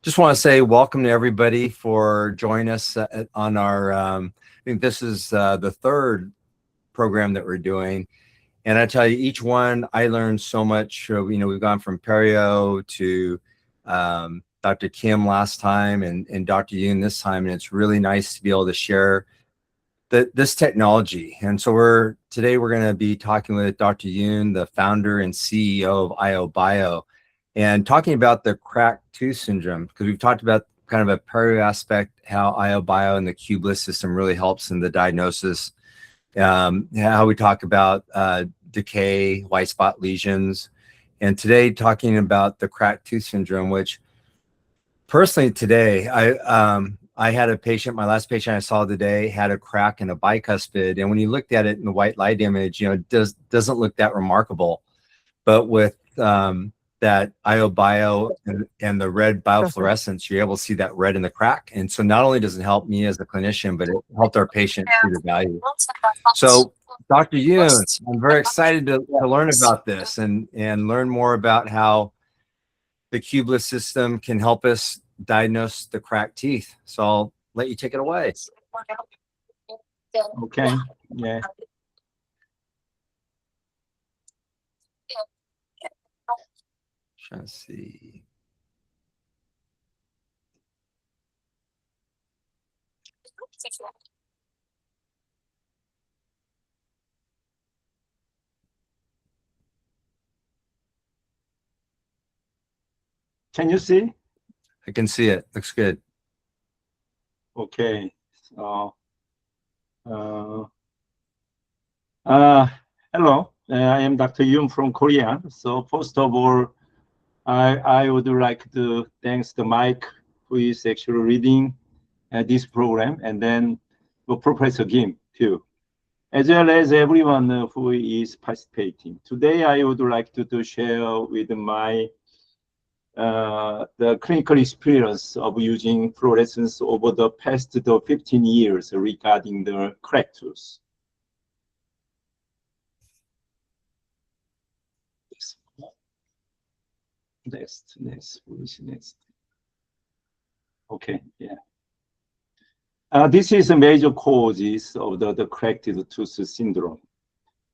Just want to say welcome to everybody for joining us on our, I think this is the third program that we're doing. And I tell you, each one, I learned so much. We've gone from Perio to Dr. Kim last time and Dr. Yoon this time. And it's really nice to be able to share this technology. And so today we're going to be talking with Dr. Yoon, the founder and CEO of AIOBIO, and talking about the cracked tooth syndrome, because we've talked about kind of a perio aspect, how AIOBIO and the QBLISS system really helps in the diagnosis, how we talk about decay, white spot lesions, and today talking about the cracked tooth syndrome, which personally today, I had a patient, my last patient I saw today had a crack in a bicuspid, and when you looked at it in the white light image, it doesn't look that remarkable, but with that AIOBIO and the red biofluorescence, you're able to see that red in the crack. And so not only does it help me as a clinician, but it helped our patient see the value. So Dr. Yoon, I'm very excited to learn about this and learn more about how the QBLISS system can help us diagnose the cracked teeth. So I'll let you take it away. Okay. Yeah. Let's see. Can you see? I can see it. Looks good. Okay. So, hello. I am Dr. Yoon from Korea. So first of all, I would like to thank the Mike who is actually reading this program, and then Professor Kim too, as well as everyone who is participating. Today, I would like to share with the clinical experience of using fluorescence over the past 15 years regarding the cracked tooth. Next. Okay, yeah. This is the major causes of the cracked tooth syndrome.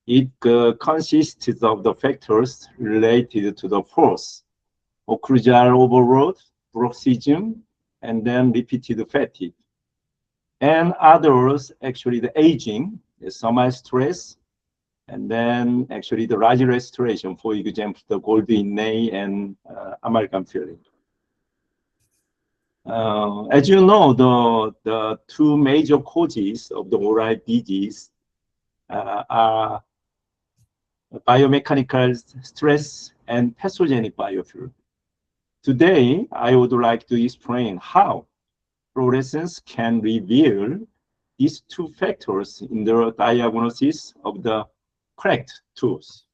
It consists of the factors related to the force, occlusal overload, bruxism, and then repeated fatigue. And others, actually the aging, the summer stress, and then actually the large restoration, for example, the gold inlay and amalgam filling. As you know, the two major causes of the oral disease are biomechanical stress and pathogenic biofilm. Today, I would like to explain how fluorescence can reveal these two factors in the diagnosis of the cracked tooth.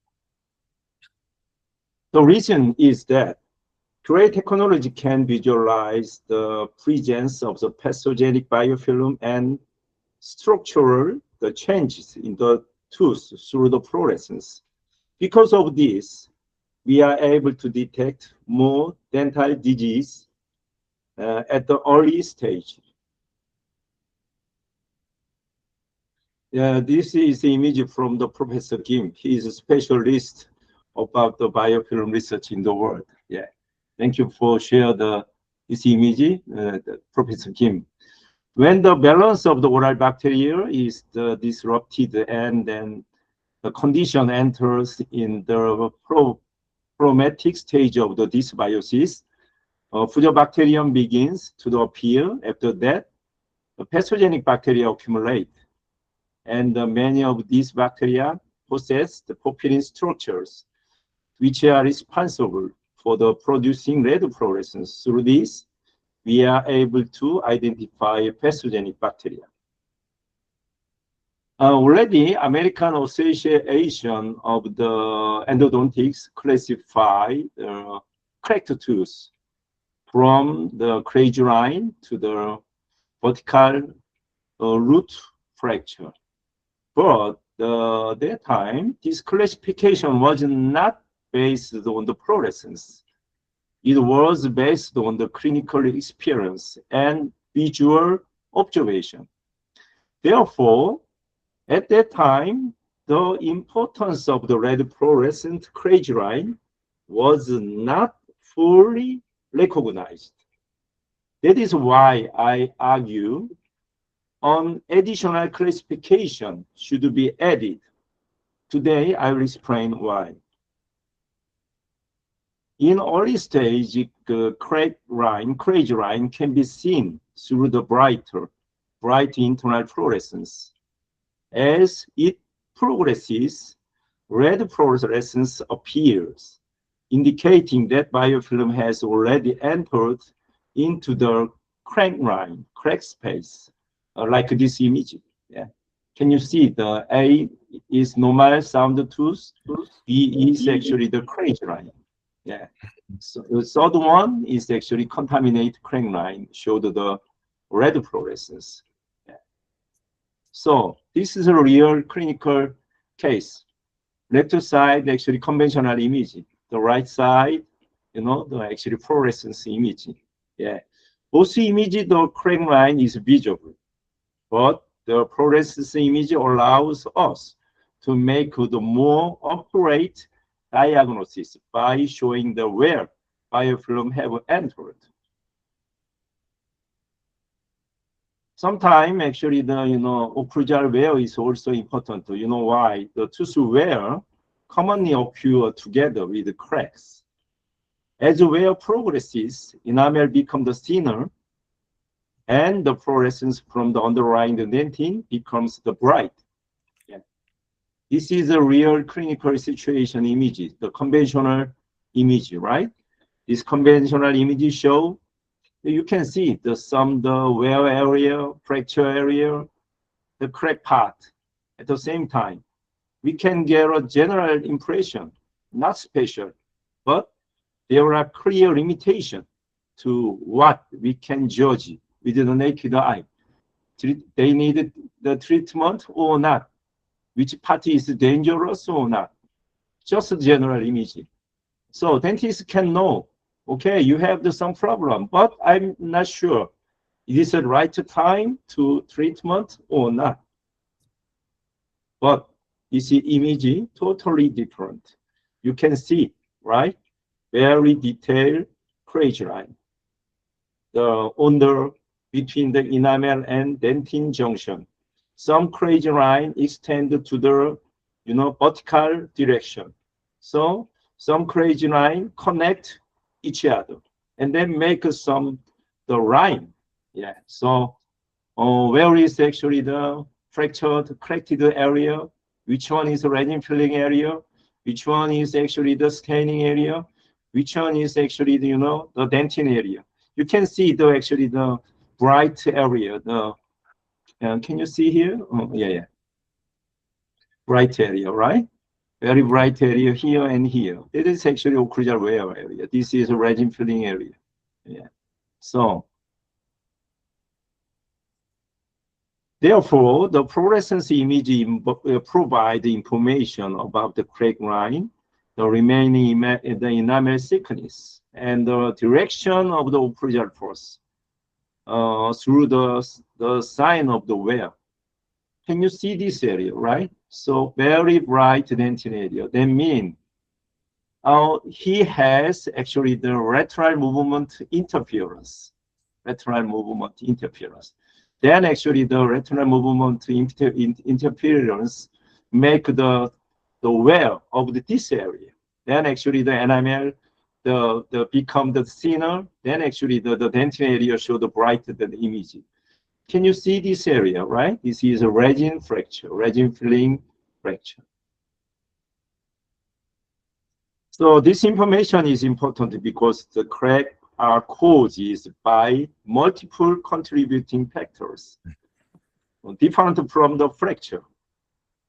The reason is that great technology can visualize the presence of the pathogenic biofilm and structural the changes in the tooth through the fluorescence. Because of this, we are able to detect more dental disease at the early stage. This is the image from the Professor Kim. He is a specialist about the biofilm research in the world. Yeah, thank you for sharing this image, Professor Kim. When the balance of the oral bacteria is disrupted and then the condition enters in the problematic stage of the dysbiosis, Fusobacterium begins to appear. After that, the pathogenic bacteria accumulate. And many of these bacteria possess the porphyrin structures, which are responsible for the producing red fluorescence. Through this, we are able to identify pathogenic bacteria. Already, American Association of the Endodontics classify cracked tooth from the crazy line to the vertical root fracture. But at that time, this classification was not based on the fluorescence. It was based on the clinical experience and visual observation. Therefore, at that time, the importance of the red fluorescent crazy line was not fully recognized. That is why I argue an additional classification should be added. Today, I will explain why. In early stage, the crazy line can be seen through the bright internal fluorescence. As it progresses, red fluorescence appears, indicating that biofilm has already entered into the crack space, like this image. Yeah. Can you see the A is normal sound tooth, B is actually the crazy line. Yeah. So the third one is actually contaminated crack line, showed the red fluorescence. Yeah. So this is a real clinical case. Left side actually conventional image. The right side, the actually fluorescence image. Yeah. Both images, the crack line is visible, but the fluorescence image allows us to make the more accurate diagnosis by showing the where biofilm have entered. Sometimes actually the occlusal wear is also important. You know why? The tooth wear commonly occur together with cracks. As wear progresses, enamel becomes thinner, and the fluorescence from the underlying dentin becomes the bright. Yeah. This is a real clinical situation image, the conventional image, right? This conventional image show you can see the wear area, fracture area, the crack part. At the same time, we can get a general impression, not special, but there are clear limitations to what we can judge with the naked eye. They need the treatment or not, which part is dangerous or not, just a general image. So dentists can know, okay, you have some problem, but I'm not sure. Is it the right time to treatment or not? But you see image totally different. You can see, right? Very detailed crazy line. The under between the enamel and dentin junction. Some crazy line extend to the vertical direction. So some crazy line connect each other and then make the line. Yeah. So where is actually the fractured, cracked area? Which one is the resin filling area? Which one is actually the staining area? Which one is actually the dentin area? You can see actually the bright area. Can you see here? Oh, yeah. Bright area, right? Very bright area here and here. It is actually occlusal wear area. This is a resin filling area. Yeah. So therefore, the fluorescence image provide information about the crack line, the remaining the enamel thickness, and the direction of the occlusal force through the sign of the wear. Can you see this area, right? So very bright dentin area. That means he has actually the lateral movement interference. Lateral movement interference. Then actually the lateral movement interference make the wear of this area. Then actually the enamel become the thinner. Then actually the dentin area show the brighter than the image. Can you see this area, right? This is a resin fracture, resin filling fracture. So this information is important because the crack are caused by multiple contributing factors, different from the fracture.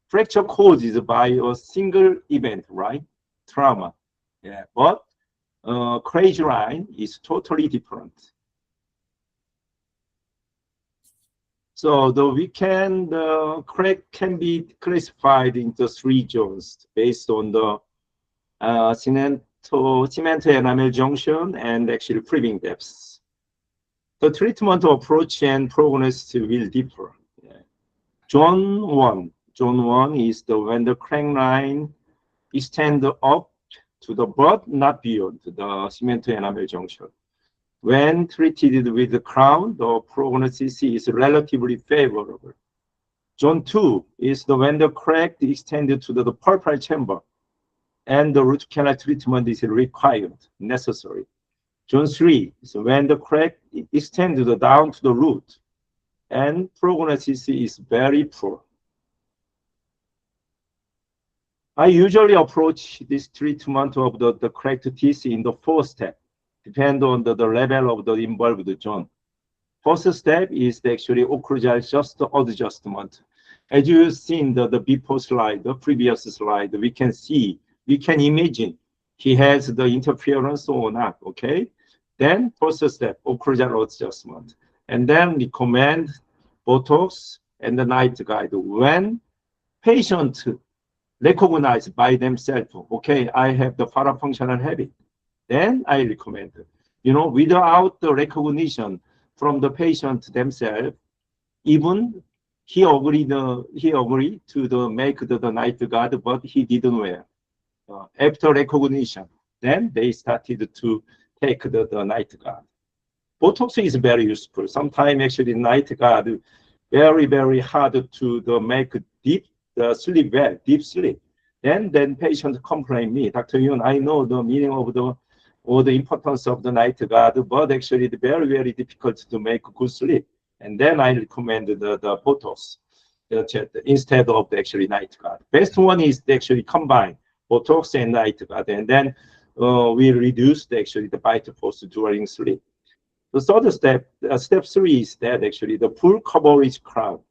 Fracture caused by a single event, right? Trauma. Yeah, but crazy line is totally different. So the crack can be classified into 3 zones based on the to cement enamel junction and actually freezing depths. The treatment approach and prognosis will differ. Zone 1 is when the crank line extends up to the butt, not beyond the cement enamel junction. When treated with the crown, the prognosis is relatively favorable. Zone 2 is when the crack extended to the pulpal chamber and the root canal treatment is required, necessary. Zone 3 is when the crack extended down to the root and prognosis is very poor. I usually approach this treatment of the cracked teeth in the 4 steps, depending on the level of the involved zone. First step is actually occlusal just adjustment. As you've seen the before slide, the previous slide, we can imagine he has the interference or not, okay? Then first step, occlusal adjustment. And then recommend Botox and the night guide. When patient recognize by themselves, okay, I have the parafunctional habit, then I recommend it. You know, without the recognition from the patient themselves, even he agreed to make the night guard, but he didn't wear. After recognition, then they started to take the night guard. Botox is very useful. Sometimes actually night guard very, very hard to make deep sleep well, deep sleep. Then patient complain me, Dr. Yoon, I know the meaning of the importance of the night guard, but actually it's very, very difficult to make good sleep. And then I recommend the Botox instead of the actually night guard. Best one is actually combine Botox and night guard, and then we reduce the bite force during sleep. The third step, step 3 is that actually the full coverage crown.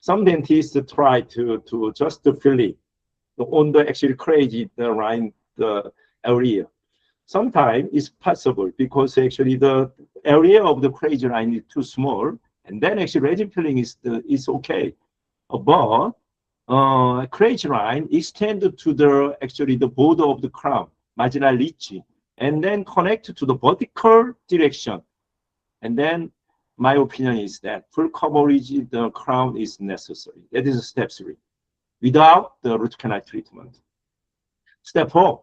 Some dentists try to just fill it on the actually crazy line the area. Sometimes it's possible because actually the area of the crazy line is too small, and then actually resin filling is okay. But crazy line extended to the border of the crown, marginal ridge, and then connect to the vertical direction. And then my opinion is that full coverage the crown is necessary. That is step 3, without the root canal treatment. Step 4,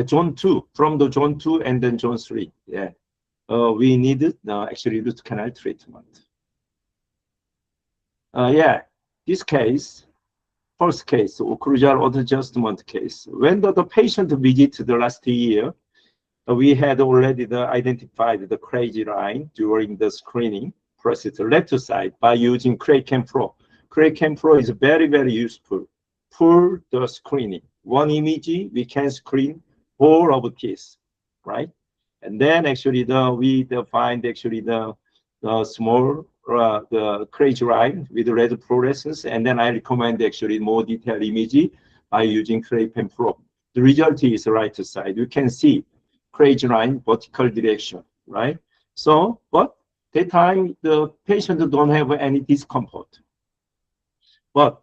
zone 2, from the zone 2 and then zone 3. Yeah, we needed actually root canal treatment. Yeah, this case, first case, occlusal adjustment case. When the patient visited the last year, we had already identified the crazy line during the screening process, left side, by using Cray-Cam Pro. Cray-Cam Pro is very, very useful for the screening. One image, we can screen all of teeth, right? And then actually we find actually the small the crazy line with red fluorescence, and then I recommend actually more detailed image by using Cray-Cam Pro. The result is right side. You can see crazy line vertical direction, right? So, but that time the patient don't have any discomfort. But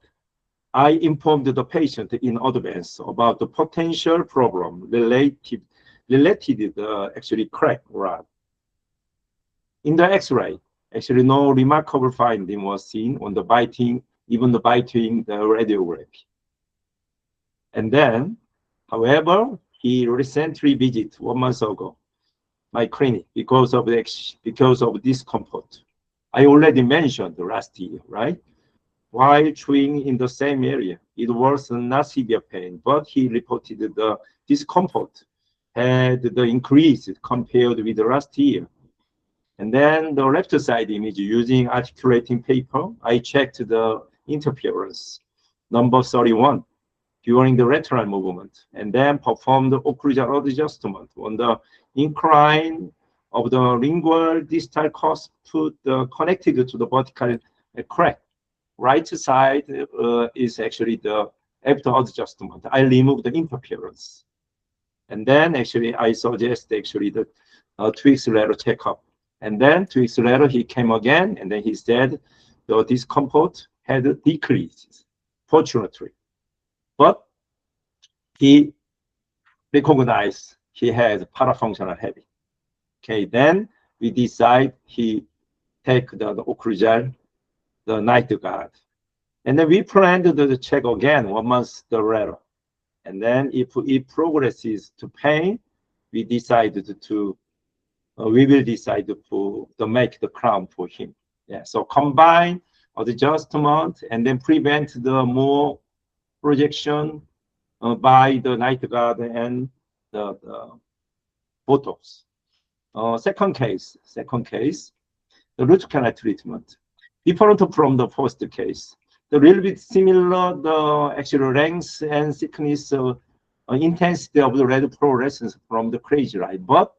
I informed the patient in advance about the potential problem related the actually crack rod. In the X-ray, actually no remarkable finding was seen on the biting, even the biting the radiography. And then, however, he recently visited 1 month ago my clinic because of discomfort. I already mentioned last year, right? While chewing in the same area, it was not severe pain, but he reported the discomfort had the increase compared with the last year. And then the left side image using articulating paper, I checked the interference, number 31, during the lateral movement, and then performed the occlusal adjustment on the incline of the lingual distal cusp connected to the vertical crack. Right side is actually the after adjustment. I removed the interference. And then actually I suggest actually the 2 weeks later checkup. And then 2 weeks later he came again, and then he said the discomfort had decreased, fortunately. But he recognized he has parafunctional headache. Okay, then we decide he take the Ocrugel, the night guard. And then we plan to check again 1 month later. And then if it progresses to pain, we decided we will decide to make the crown for him. Yeah, so combine adjustment and then prevent the more projection by the night guard and the Botox. Second case, the root canal treatment. Different from the first case. The little bit similar, the actual length and thickness, intensity of the red fluorescence from the crazy light, but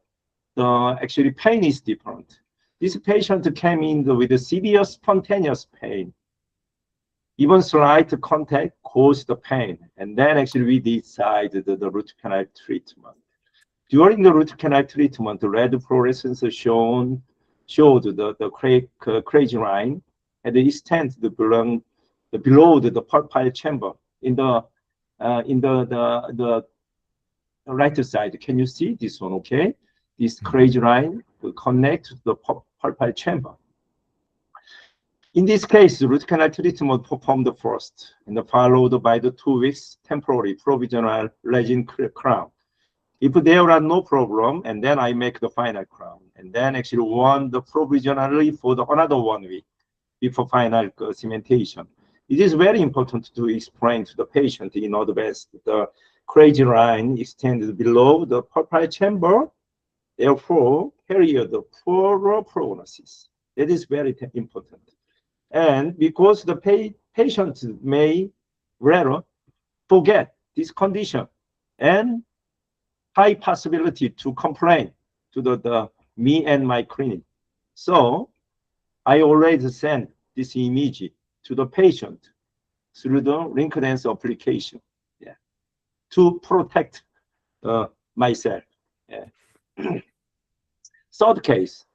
the actually pain is different. This patient came in with a severe spontaneous pain. Even slight contact caused the pain, and then actually we decided the root canal treatment. During the root canal treatment, the red fluorescence showed the crazy line at the extent below the pulpal chamber in the right side. Can you see this one? Okay, this crazy line will connect to the pulpal chamber. In this case, root canal treatment performed first and followed by the 2 weeks temporary provisional resin crown. If there are no problem, and then I make the final crown, and then actually one the provisionally for another 1 week before final cementation. It is very important to explain to the patient in advance the crazy line extended below the pulpal chamber, therefore period for prognosis. That is very important. And because the patient may rather forget this condition and high possibility to complain to me and my clinic. So I already send this image to the patient through the link lens application, yeah, to protect myself. Yeah. Third case,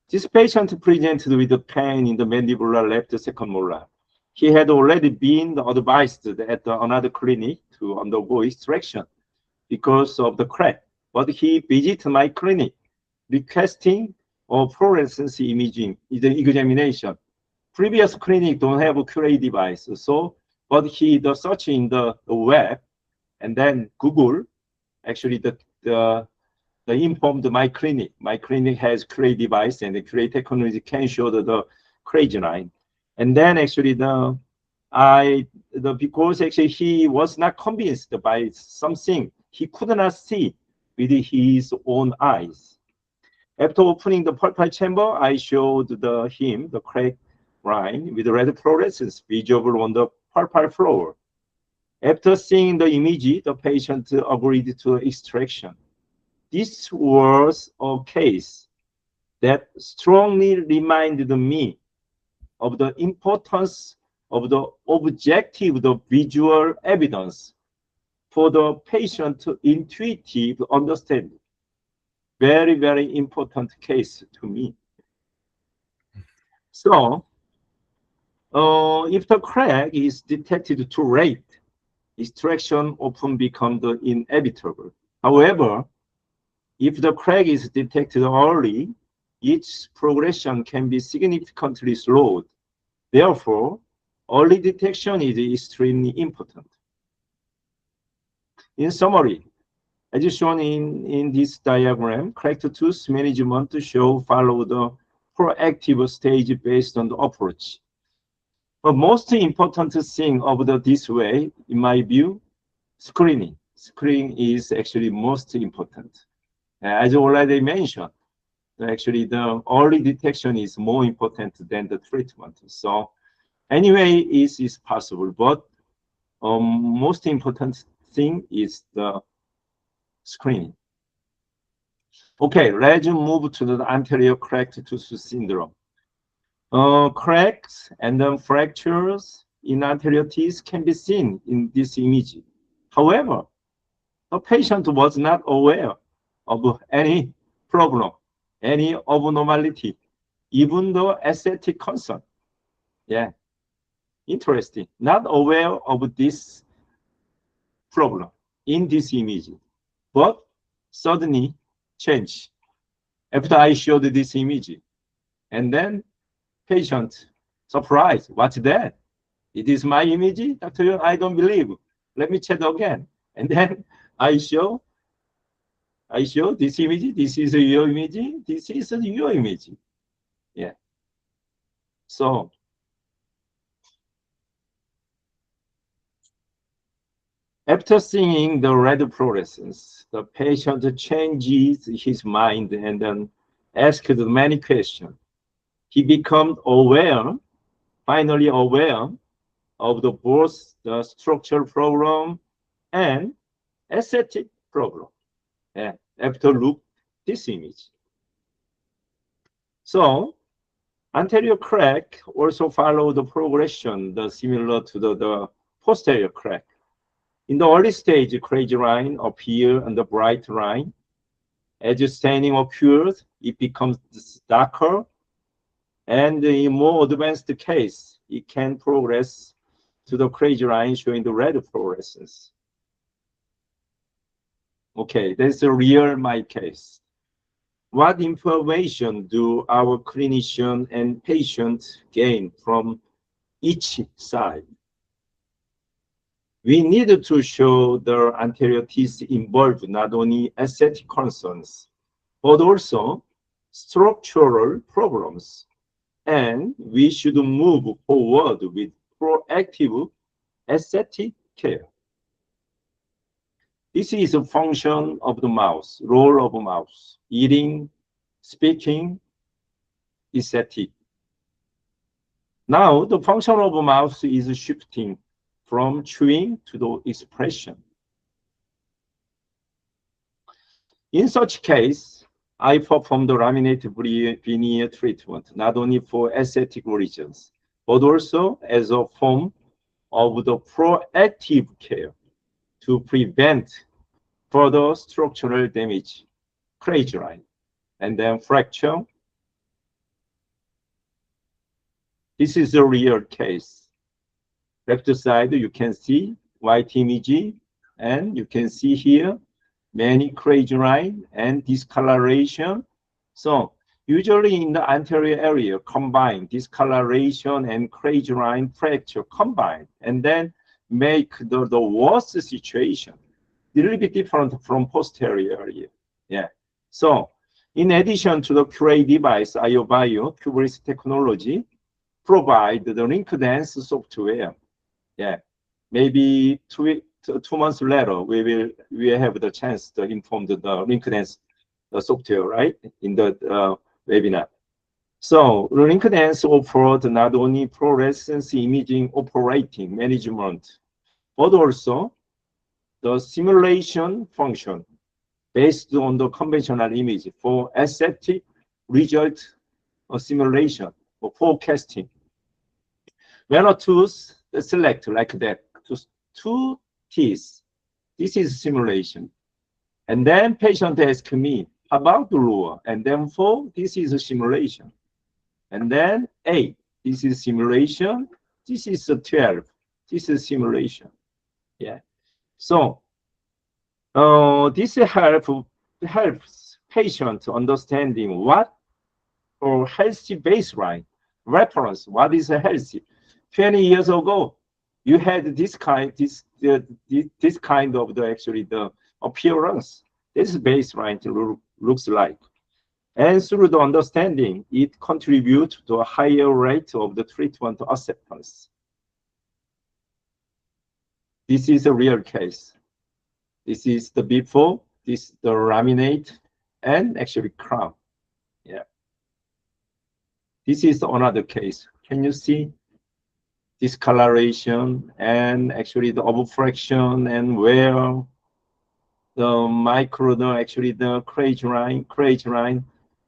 this patient presented with pain in the mandibular left second molar. He had already been advised at another clinic to undergo extraction because of the crack, but he visited my clinic requesting a fluorescence imaging examination. Previous clinic don't have a QA device, so but he search in the web and then Google actually the informed my clinic. My clinic has QA device and the QA technology can show the crazy line. And then actually because actually he was not convinced by something he could not see with his own eyes. After opening the pulpal chamber, I showed him the crack line with red fluorescence visible on the pulpal floor. After seeing the image, the patient agreed to extraction. This was a case that strongly reminded me of the importance of the objective, the visual evidence for the patient intuitive understanding. Very, very important case to me. So, if the crack is detected too late, extraction often becomes inevitable. However, if the crack is detected early, its progression can be significantly slowed. Therefore, early detection is extremely important. In summary, as shown in this diagram, cracked tooth management follow the proactive stage based on the approach. But most important thing of this way, in my view, screening. Screening is actually most important. As already mentioned, actually the early detection is more important than the treatment. So anyway, is possible, but most important thing is the screening. Okay, let's move to the anterior cracked tooth syndrome. Cracks and then fractures in anterior teeth can be seen in this image. However, the patient was not aware of any problem, any abnormality, even though aesthetic concern. Yeah, interesting. Not aware of this problem in this image, but suddenly change after I showed this image. And then patient surprised, what's that? It is my image, Dr. I don't believe. Let me check again. And then I show this image, this is your image, this is your image. Yeah. So after seeing the red fluorescence, the patient changes his mind and then asks many questions. He becomes aware, finally aware of both the structural problem and aesthetic problem. Yeah, after look this image. So anterior crack also follow the progression similar to the posterior crack. In the early stage, crazy line appear on the bright line. As staining occurs, it becomes darker, and in more advanced case, it can progress to the crazy line showing the red fluorescence. Okay, that's a real my case. What information do our clinician and patient gain from each side? We need to show the anterior teeth involved not only aesthetic concerns, but also structural problems. And we should move forward with proactive aesthetic care. This is a function of the mouth, role of mouth, eating, speaking, aesthetic. Now, the function of mouth is shifting from chewing to the expression. In such case, I perform the laminated veneer treatment, not only for aesthetic reasons, but also as a form of the proactive care to prevent further structural damage, crazy line, and then fracture. This is a real case. Left side, you can see white image, and you can see here many crazy line and discoloration. So usually in the anterior area, combine discoloration and crazy line fracture combined, and then make the worst situation a little bit different from posterior area. Yeah. So in addition to the QA device, AIOBIO QBLISS technology provide the link dance software. Yeah. Maybe two months later, we will have the chance to inform the link dance software, right, in the webinar. So link dance offered not only fluorescence imaging operating management, but also the simulation function based on the conventional image for aesthetic result simulation or forecasting. When a tooth select like that, two teeth, this is simulation. And then patient asks me about the rule, and then 4, this is a simulation. And then 8, this is simulation. This is a 12, this is simulation. Yeah. So this helps patient understanding what or healthy baseline reference. What is a healthy? 20 years ago, you had this kind of the appearance. This baseline looks like, and through the understanding, it contributes to a higher rate of the treatment acceptance. This is a real case. This is the before, this is the laminate, and actually crown. Yeah. This is another case. Can you see discoloration and actually the obfraction and where the micro, actually the crazy line.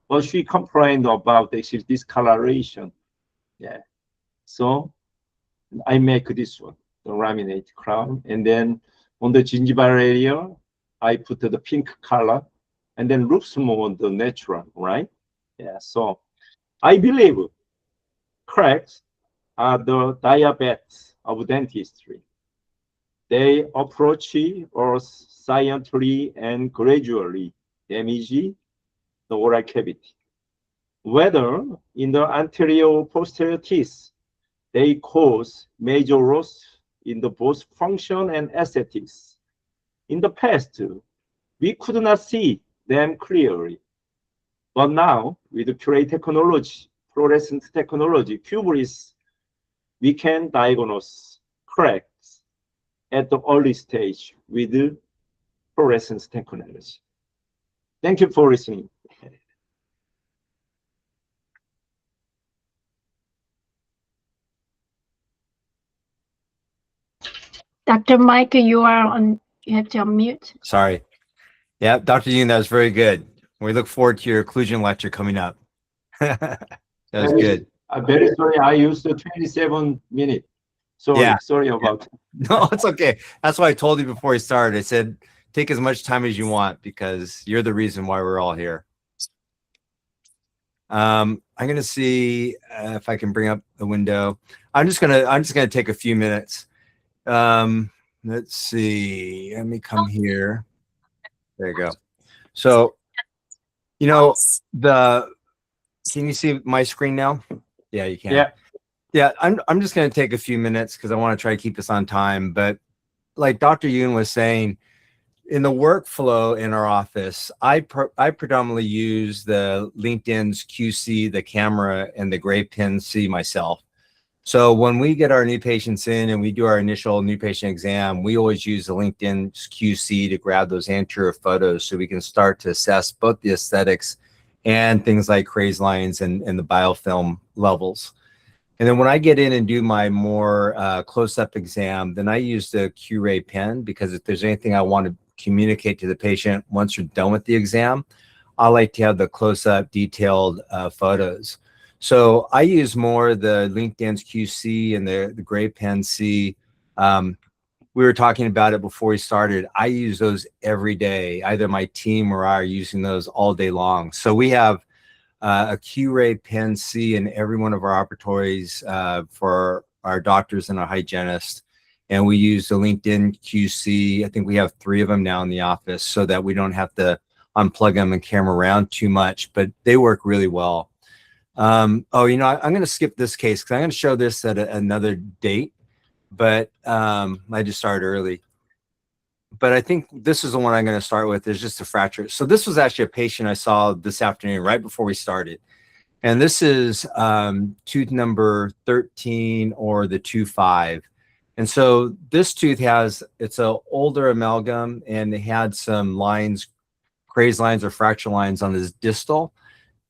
But she complained about actually discoloration. Yeah. So I make this one, the laminate crown, and then on the gingival area, I put the pink color, and then looks more the natural, right? Yeah. So I believe cracks are the diabetes of dentistry. they approach or silently and gradually damage the oral cavity. Whether in the anterior or posterior teeth, they cause major loss in the both function and aesthetics. In the past, we could not see them clearly. But now, with QA technology, fluorescent technology, QBLISS, we can diagnose cracks at the early stage with fluorescence technology. Thank you for listening. Dr. Mike, you have to unmute. Sorry. Yeah, Dr. Yoon, that was very good. We look forward to your occlusion lecture coming up. That was good. I'm very sorry. I used 27 minutes. Sorry about it. No, it's okay. That's why I told you before we started. I said, take as much time as you want because you're the reason why we're all here. I'm going to see if I can bring up the window. I'm just going to take a few minutes. Let's see. Let me come here. There you go. So, you know, can you see my screen now? Yeah, you can. Yeah, I'm just going to take a few minutes because I want to try to keep this on time. But like Dr. Yoon was saying, in the workflow in our office, I predominantly use the LinkedIn's QC, the camera, and the gray pen C myself. So when we get our new patients in and we do our initial new patient exam, we always use the LinkedIn's QC to grab those anterior photos so we can start to assess both the aesthetics and things like craze lines and the biofilm levels. And then when I get in and do my more close-up exam, then I use the Q-ray pen because if there's anything I want to communicate to the patient once you're done with the exam, I like to have the close-up detailed photos. So I use more the LinkedIn's QC and the gray pen C. We were talking about it before we started. I use those every day. Either my team or I are using those all day long. So we have a Q-ray pen C in every one of our operatories for our doctors and our hygienists. And we use the LinkedIn QC. I think we have 3 of them now in the office so that we don't have to unplug them and camera around too much, but they work really well. Oh, you know, I'm going to skip this case because I'm going to show this at another date, but I just started early. But I think this is the one I'm going to start with is just a fracture. So this was actually a patient I saw this afternoon right before we started. And this is tooth number 13 or the 2-5. And so this tooth it's an older amalgam and it had some lines, craze lines or fracture lines on this distal.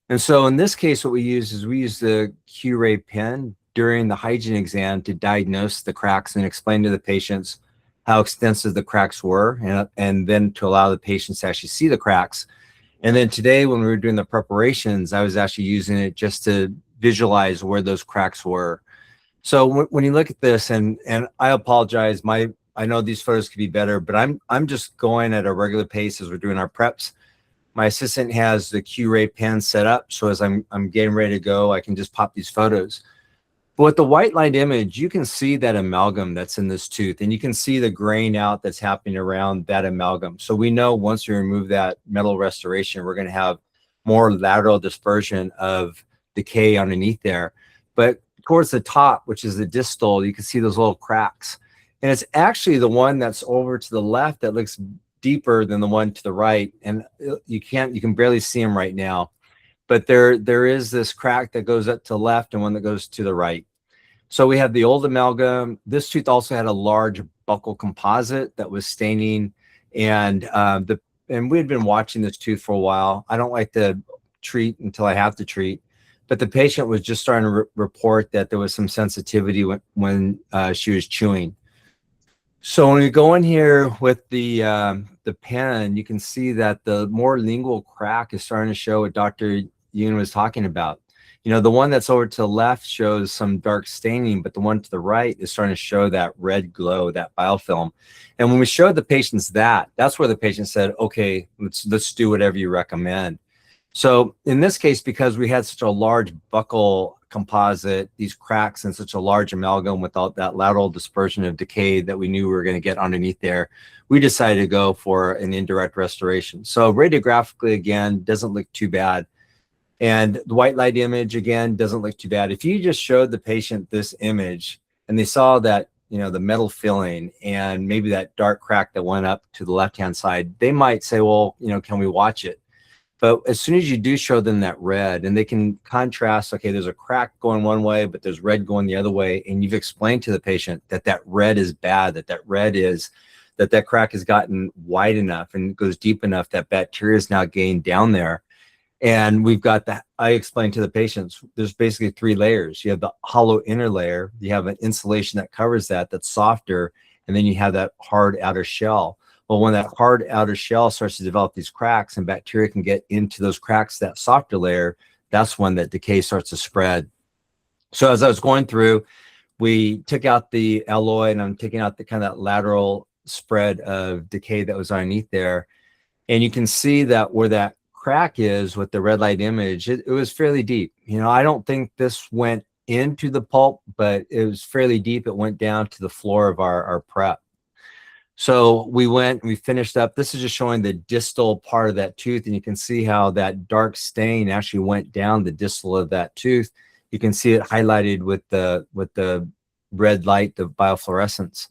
And so in this case, what we use the Q-ray pen during the hygiene exam to diagnose the cracks and explain to the patients how extensive the cracks were, and then to allow the patients to actually see the cracks. And then today, when we were doing the preparations, I was actually using it just to visualize where those cracks were. So when you look at this, and I apologize, I know these photos could be better, but I'm just going at a regular pace as we're doing our preps. My assistant has the Q-ray pen set up, so as I'm getting ready to go, I can just pop these photos. But with the white line image, you can see that amalgam that's in this tooth, and you can see the grain out that's happening around that amalgam. So we know once we remove that metal restoration, we're going to have more lateral dispersion of decay underneath there. But towards the top, which is the distal, you can see those little cracks. And it's actually the one that's over to the left that looks deeper than the one to the right, and you can barely see them right now, but there is this crack that goes up to the left and one that goes to the right. So we have the old amalgam. This tooth also had a large buccal composite that was staining, and we had been watching this tooth for a while. I don't like to treat until I have to treat, but the patient was just starting to report that there was some sensitivity when she was chewing. So when we go in here with the pen, you can see that the more lingual crack is starting to show what Dr. Yoon was talking about. You know, the one that's over to the left shows some dark staining, but the one to the right is starting to show that red glow, that biofilm. And when we showed the patients that's where the patient said, okay, let's do whatever you recommend. So in this case, because we had such a large buccal composite, these cracks in such a large amalgam without that lateral dispersion of decay that we knew we were going to get underneath there, we decided to go for an indirect restoration. So radiographically, again, doesn't look too bad. And the white light image, again, doesn't look too bad. If you just showed the patient this image and they saw that, you know, the metal filling and maybe that dark crack that went up to the left-hand side, they might say, well, you know, can we watch it? But as soon as you do show them that red and they can contrast, okay, there's a crack going one way, but there's red going the other way. And you've explained to the patient that that red is bad, that that crack has gotten wide enough and goes deep enough that bacteria is now gained down there. And we've got that. I explained to the patients, there's basically 3 layers. You have the hollow inner layer, you have an insulation that covers that, that's softer, and then you have that hard outer shell. Well, when that hard outer shell starts to develop these cracks and bacteria can get into those cracks, that softer layer, that's when that decay starts to spread. So as I was going through, we took out the alloy and I'm taking out the kind of that lateral spread of decay that was underneath there. And you can see that where that crack is with the red light image, it was fairly deep. You know, I don't think this went into the pulp, but it was fairly deep. It went down to the floor of our prep. So we went and we finished up. This is just showing the distal part of that tooth. And you can see how that dark stain actually went down the distal of that tooth. You can see it highlighted with the red light, the biofluorescence.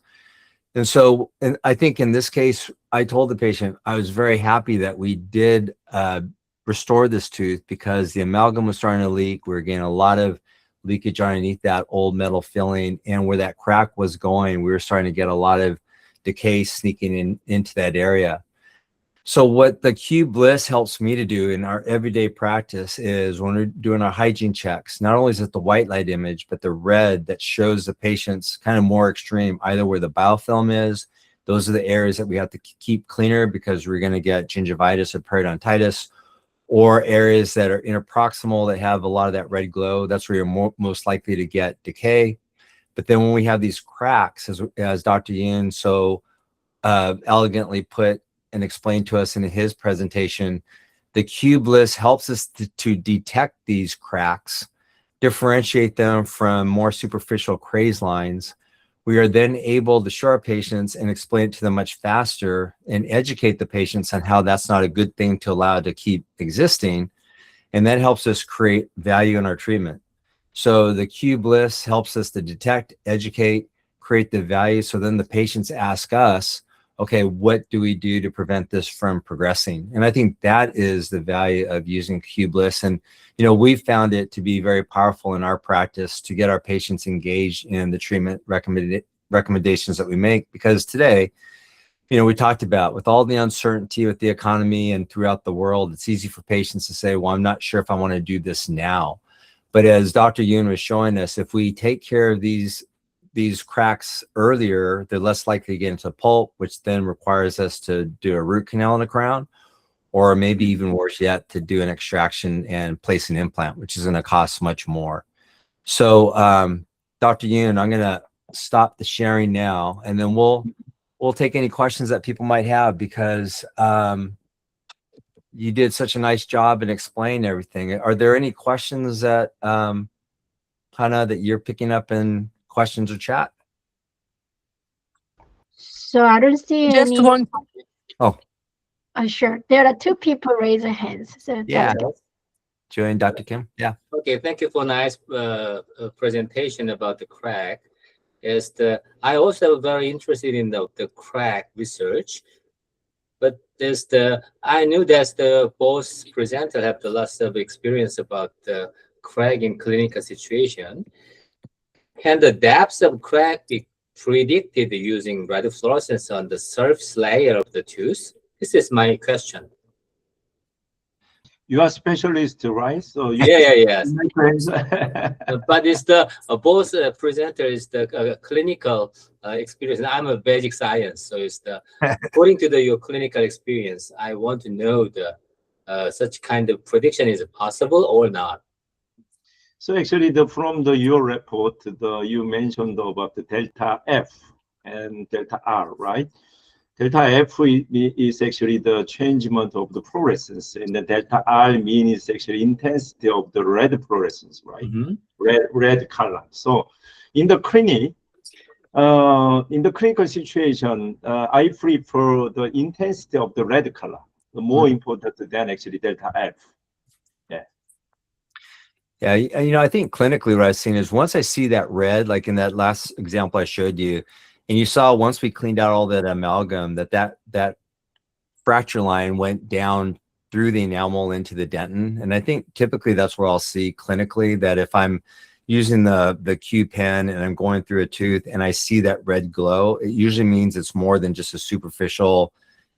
And so, and I think in this case, I told the patient, I was very happy that we did restore this tooth because the amalgam was starting to leak. We were getting a lot of leakage underneath that old metal filling. And where that crack was going, we were starting to get a lot of decay sneaking into that area. So what the QBLISS helps me to do in our everyday practice is when we're doing our hygiene checks, not only is it the white light image, but the red that shows the patient's kind of more extreme, either where the biofilm is. Those are the areas that we have to keep cleaner because we're going to get gingivitis or periodontitis, or areas that are interproximal that have a lot of that red glow. That's where you're most likely to get decay. But then when we have these cracks, as Dr. Yoon so elegantly put and explained to us in his presentation, the QBLISS helps us to detect these cracks, differentiate them from more superficial craze lines. We are then able to show our patients and explain it to them much faster and educate the patients on how that's not a good thing to allow to keep existing. And that helps us create value in our treatment. So the QBLISS helps us to detect, educate, create the value. So then the patients ask us, okay, what do we do to prevent this from progressing? And I think that is the value of using QBLISS. And, you know, we've found it to be very powerful in our practice to get our patients engaged in the treatment recommendations that we make. Because today, you know, we talked about with all the uncertainty with the economy and throughout the world, it's easy for patients to say, well, I'm not sure if I want to do this now. But as Dr. Yoon was showing us, if we take care of these cracks earlier, they're less likely to get into pulp, which then requires us to do a root canal in the crown, or maybe even worse yet, to do an extraction and place an implant, which is going to cost much more. So, Dr. Yoon, I'm going to stop the sharing now, and then we'll take any questions that people might have, because you did such a nice job in explaining everything. Are there any questions that Hannah, that you're picking up in questions or chat? So I don't see Just any. one. Oh, Sure. There are 2 people raise their hands. So yeah. Dr. Join Dr. Kim. Yeah. Okay, thank you for nice presentation about the crack. I also am very interested in the crack research, but I knew that both presenters have lots of experience about the crack in clinical situation. Can the depth of crack be predicted using radiofluorescence on the surface layer of the tooth? This is my question. You are specialist, right? So you Yes. But But it's both presenter is the clinical experience. I'm a basic science, so it's according to your clinical experience. I want to know such kind of prediction is possible or not. So actually, from your report, you mentioned about the delta F and delta R, right? delta F is actually the changement of the fluorescence, and the delta R means actually intensity of the red fluorescence, right? Red color. So in the clinic, in the clinical situation, I prefer the intensity of the red color, the more important than actually delta F. Yeah, you know, I think clinically what I've seen is once I see that red, like in that last example I showed you, and you saw once we cleaned out all that amalgam, that fracture line went down through the enamel into the dentin. And I think typically that's where I'll see clinically that if I'm using the Q pen and I'm going through a tooth and I see that red glow, it usually means it's more than just a superficial,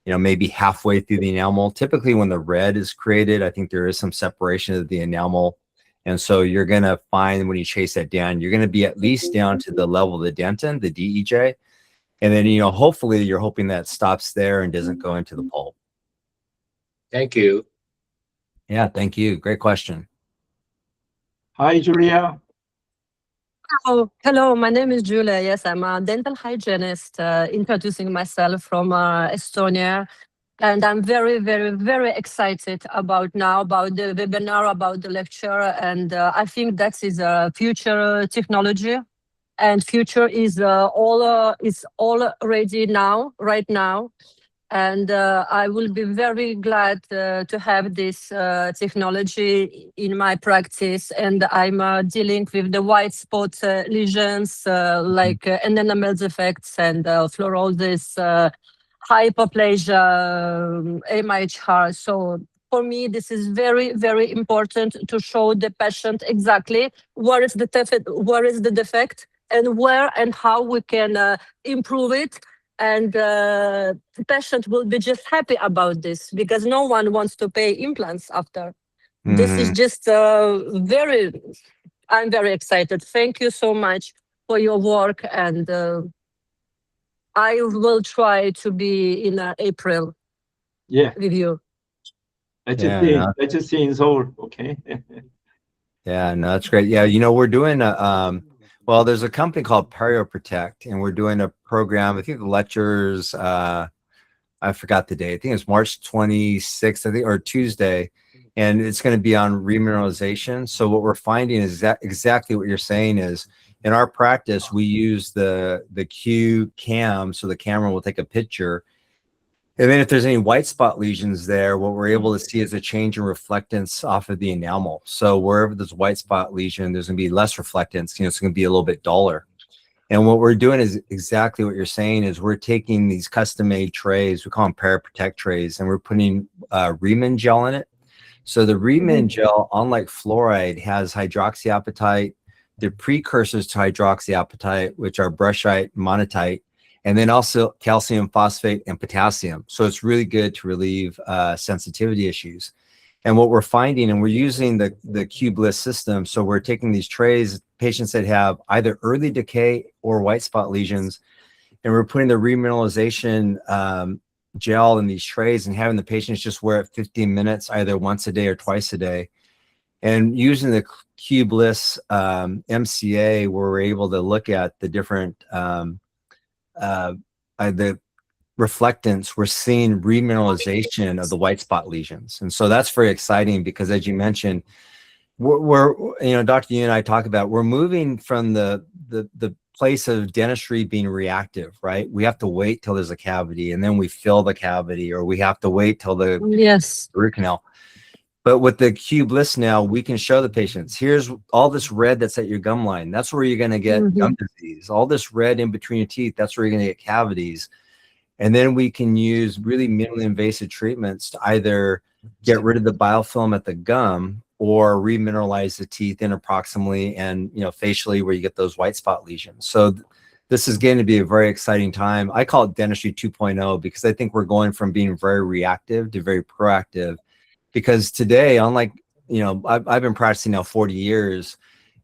you know, maybe halfway through the enamel. Typically when the red is created, I think there is some separation of the enamel. And so you're going to find when you chase that down, you're going to be at least down to the level of the dentin, the DEJ. And then, you know, hopefully you're hoping that stops there and doesn't go into the pulp. Thank you. Yeah, thank you. Great question. Hi, Julia. Oh, hello, my name is Julia. Yes, I'm a dental hygienist, introducing myself from Estonia. And I'm very, very, very excited about the webinar, about the lecture. And I think that is a future technology. And future is already now, right now. And I will be very glad to have this technology in my practice. And I'm dealing with the white spot lesions like enamel defects and fluorosis, hypoplasia, MHR. So for me, this is very, very important to show the patient exactly where is the defect, and where and how we can improve it. And the patient will be just happy about this because no one wants to pay implants after. This is just I'm very excited. Thank you so much for your work. And I will try to be in April with you. Let's just see in Seoul, okay? Yeah, no, that's great. Yeah, you know, we're doing well, there's a company called Perio Protect, and we're doing a program. I think the lectures, I forgot the date. I think it's March 26th, I think, or Tuesday, and it's going to be on remineralization. So what we're finding is that exactly what you're saying is in our practice, we use the Q cam, so the camera will take a picture. And then if there's any white spot lesions there, what we're able to see is a change in reflectance off of the enamel. So wherever there's white spot lesion, there's going to be less reflectance. You know, it's going to be a little bit duller. And what we're doing is exactly what you're saying is we're taking these custom-made trays, we call them Paraprotect trays, and we're putting Riemann gel in it. So the Riemann gel, unlike fluoride, has hydroxyapatite, the precursors to hydroxyapatite, which are brushite, monatite, and then also calcium phosphate and potassium. So it's really good to relieve sensitivity issues. And what we're finding, and we're using the QBLISS system, so we're taking these trays, patients that have either early decay or white spot lesions, and we're putting the remineralization gel in these trays and having the patients just wear it 15 minutes, either once a day or twice a day. And using the QBLISS MCA, where we're able to look at the different the reflectance, we're seeing remineralization of the white spot lesions. And so that's very exciting because, as you mentioned, we're you know, Dr. Yu and I talk about, we're moving from the place of dentistry being reactive, right? We have to wait till there's a cavity and then we fill the cavity, or we have to wait till the root canal. But with the QBLISS now, we can show the patients, here's all this red that's at your gum line. That's where you're going to get gum disease. All this red in between your teeth, that's where you're going to get cavities. And then we can use really minimally invasive treatments to either get rid of the biofilm at the gum or remineralize the teeth interproximally and, you know, facially, where you get those white spot lesions. So this is going to be a very exciting time. I call it dentistry 2.0 because I think we're going from being very reactive to very proactive. Because today, unlike, you know, I've been practicing now 40 years,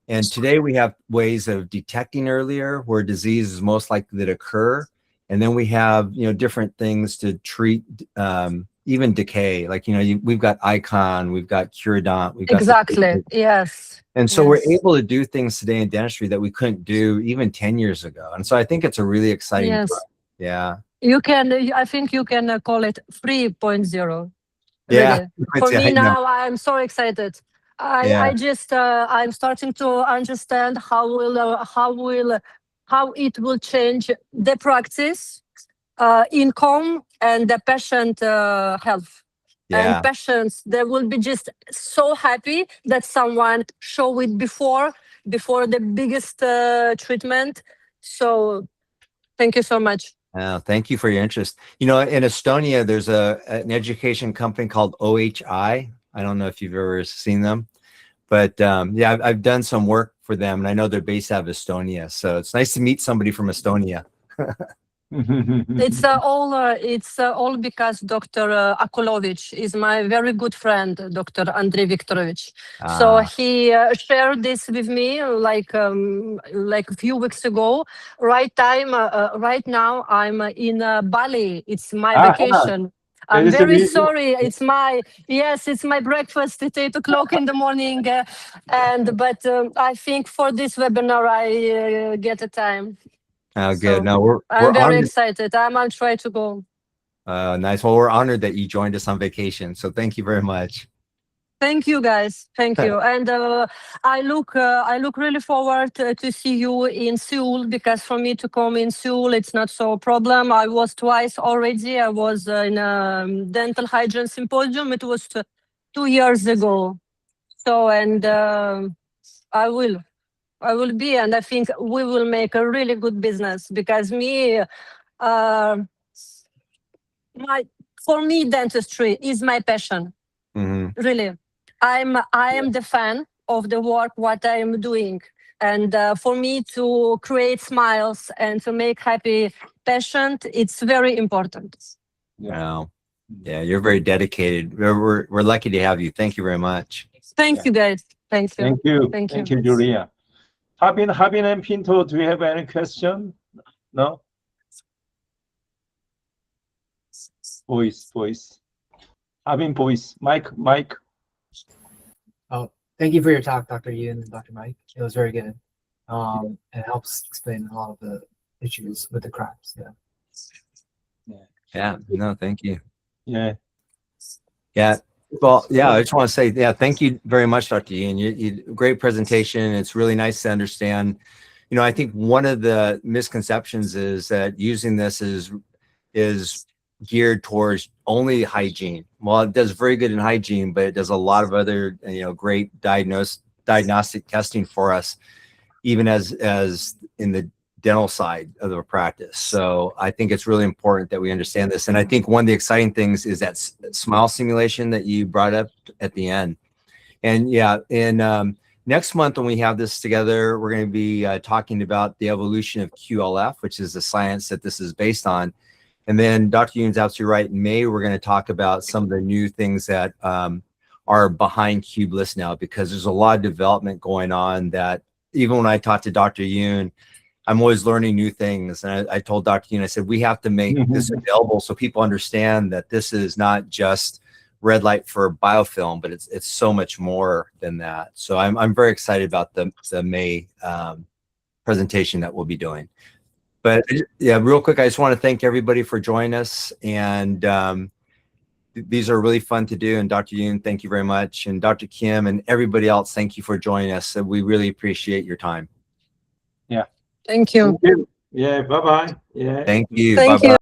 and today we have ways of detecting earlier where disease is most likely to occur. And then we have, you know, different things to treat even decay. Like, you know, we've got Icon, we've got Curodont. We've got Yes. And so we're able to do things today in dentistry that we couldn't do even 10 years ago. And so I think it's a really exciting time. Yeah. You can, I think you can call it 3.0. Yeah, Really. For yeah, I me know. now, I'm so excited. Yeah. I just, I'm starting to understand how it will change the practice, income, and the patient health. And Yeah. patients, they will be just so happy that someone show it before the biggest treatment. So thank you so much. Thank you for your interest. You know, in Estonia, there's an education company called OHI. I don't know if you've ever seen them, but yeah, I've done some work for them, and I know they're based out of Estonia. So it's nice to meet somebody from Estonia. It's all because Dr. Akulovic is my very good friend, Dr. Andrei Viktorovich. So he shared this with me like a few weeks ago. Right now I'm in Bali. It's my vacation. I'm That is very really- sorry. It's my breakfast at 8 o'clock in the morning, but I think for this webinar I get a time. Oh, So, good. No, we're I'm very honored. excited. I'll try to go. Nice. Well, we're honored that you joined us on vacation. So thank you very much. Thank you, guys. Thank you. And I look really forward to see you in Seoul, because for me to come in Seoul, it's not so a problem. I was twice already. I was in a dental hygiene symposium. It was 2 years ago. So, and I will be, and I think we will make a really good business, because for me, dentistry is my passion. Really, I am the fan of the work what I am doing, and for me to create smiles and to make happy patient, it's very important. Wow. Yeah, you're very dedicated. We're lucky to have you. Thank you very much. Thank you, guys. Thank you. Thank you. Thank Thank you. you, Julia. Habin and Pinto, do you have any question? No? Voice. Habin, voice. Mike. Oh, thank you for your talk, Dr. Yoon and Dr. Mike. It was very good. It helps explain a lot of the issues with the cracks. Yeah. No, thank you. Yeah. Yeah. Well, yeah, I just want to say, yeah, thank you very much, Dr. Yoon. You great presentation. It's really nice to understand. You know, I think one of the misconceptions is that using this is geared towards only hygiene. Well, it does very good in hygiene, but it does a lot of other, great diagnostic testing for us, even as in the dental side of the practice. So I think it's really important that we understand this. And I think one of the exciting things is that smile simulation that you brought up at the end. And yeah, in next month when we have this together, we're going to be talking about the evolution of QLF, which is the science that this is based on. And then Dr. Yoon's absolutely right. In May, we're going to talk about some of the new things that are behind QBLISS now, because there's a lot of development going on that even when I talk to Dr. Yoon, I'm always learning new things. And I told Dr. Yoon, I said, we have to make this available so people understand that this is not just red light for biofilm, but it's so much more than that. So I'm very excited about the May presentation that we'll be doing. But yeah, real quick, I just want to thank everybody for joining us. And these are really fun to do. And Dr. Yoon, thank you very much. And Dr. Kim and everybody else, thank you for joining us. We really appreciate your time. Yeah. Thank you. Yeah. Bye-bye. Yeah. Thank you. Thank Bye-bye. you.